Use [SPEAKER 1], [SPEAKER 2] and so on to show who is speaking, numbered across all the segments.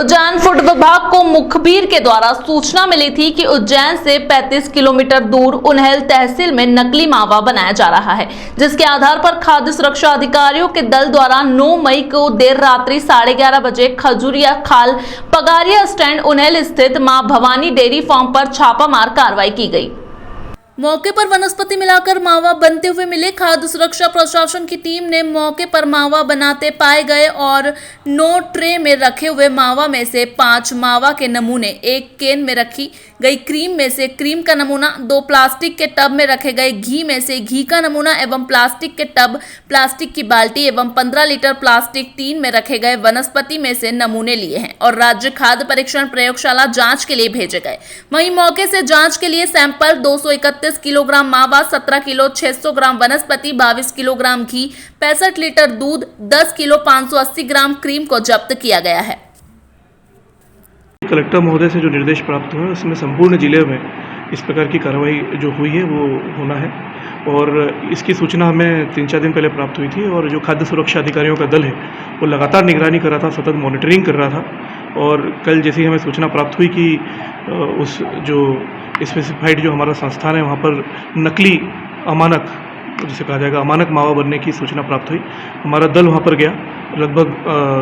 [SPEAKER 1] Ujjain food विभाग को मुखबिर के द्वारा सूचना मिली थी कि उज्जैन से 35 किलोमीटर दूर उन्हेल तहसील में नकली मावा बनाया जा रहा है, जिसके आधार पर खाद्य सुरक्षा अधिकारियों के दल द्वारा 9 मई को देर रात्रि 11:30 बजे खजूरिया खाल पगारिया स्टैंड उन्हेल स्थित मां भवानी डेयरी फार्म पर छापामार कार्रवाई की गई। मौके पर वनस्पति मिलाकर मावा बनते हुए मिले। खाद्य सुरक्षा प्रशासन की टीम ने मौके पर मावा बनाते पाए गए और 9 ट्रे में रखे हुए मावा में से 5 मावा के नमूने, 1 केन में रखी गई क्रीम में से क्रीम का नमूना, 2 प्लास्टिक के टब में रखे गए घी में से घी का नमूना एवं प्लास्टिक के टब, प्लास्टिक की बाल्टी एवं 15 लीटर प्लास्टिक टीन में रखे गए वनस्पति में से नमूने लिए हैं और राज्य खाद्य परीक्षण प्रयोगशाला जांच के लिए भेजे गए। वहीं मौके से जांच के लिए सैंपल 231 किलोग्राम मावा, 17 किलो 600 ग्राम वनस्पति, 22 किलोग्राम घी, 65 लीटर दूध, 10 किलो 580 ग्राम क्रीम को जब्त किया गया है।
[SPEAKER 2] कलेक्टर महोदय से जो निर्देश प्राप्त हुए उसमें संपूर्ण जिले में इस प्रकार की कार्रवाई जो हुई है वो होना है और इसकी सूचना हमें 3-4 दिन पहले प्राप्त हुई थी और जो खाद्य सुरक्षा अधिकारियों का दल है वो लगातार निगरानी कर रहा था, सतत मॉनिटरिंग कर रहा था और कल जैसी हमें सूचना प्राप्त हुई कि उस जो स्पेसिफाइड जो हमारा संस्थान है वहाँ पर नकली अमानक, जिसे कहा जाएगा अमानक मावा बनने की सूचना प्राप्त हुई। हमारा दल वहाँ पर गया, लगभग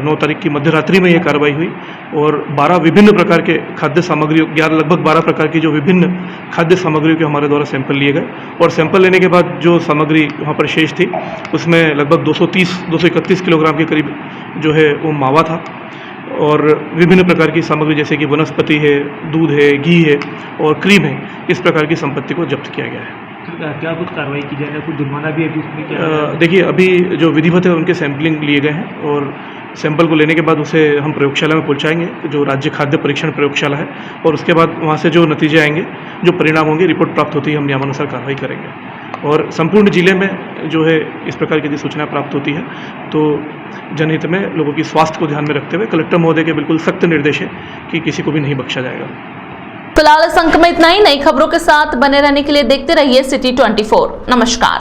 [SPEAKER 2] 9 तारीख की मध्य रात्रि में ये कार्रवाई हुई और 12 विभिन्न प्रकार के खाद्य सामग्रियों, लगभग 12 प्रकार की जो विभिन्न खाद्य सामग्रियों के हमारे द्वारा सैंपल लिए गए और सैंपल लेने के बाद जो सामग्री वहाँ पर शेष थी उसमें लगभग 231 किलोग्राम के करीब जो है वो मावा था और विभिन्न प्रकार की सामग्री जैसे कि वनस्पति है, दूध है, घी है और क्रीम है, इस प्रकार की संपत्ति को जब्त किया गया है।
[SPEAKER 3] क्या कुछ कार्रवाई की जाएगा, कुछ जुर्माना भी अभी उसमें क्या?
[SPEAKER 2] देखिए, अभी जो विधिवत है उनके सैंपलिंग लिए गए हैं और सैंपल को लेने के बाद उसे हम प्रयोगशाला में पहुंचाएंगे, जो राज्य खाद्य परीक्षण प्रयोगशाला है और उसके बाद वहां से जो नतीजे आएंगे, जो परिणाम होंगे, रिपोर्ट प्राप्त होती है हम नियमानुसार कार्रवाई करेंगे। और संपूर्ण जिले में जो है इस प्रकार की यदि सूचना प्राप्त होती है तो जनहित में लोगों की स्वास्थ्य को ध्यान में रखते हुए कलेक्टर महोदय के बिल्कुल सख्त निर्देश है कि किसी को भी नहीं बख्शा जाएगा।
[SPEAKER 1] फिलहाल इस अंक में इतना ही। नई खबरों के साथ बने रहने के लिए देखते रहिए सिटी 24। नमस्कार।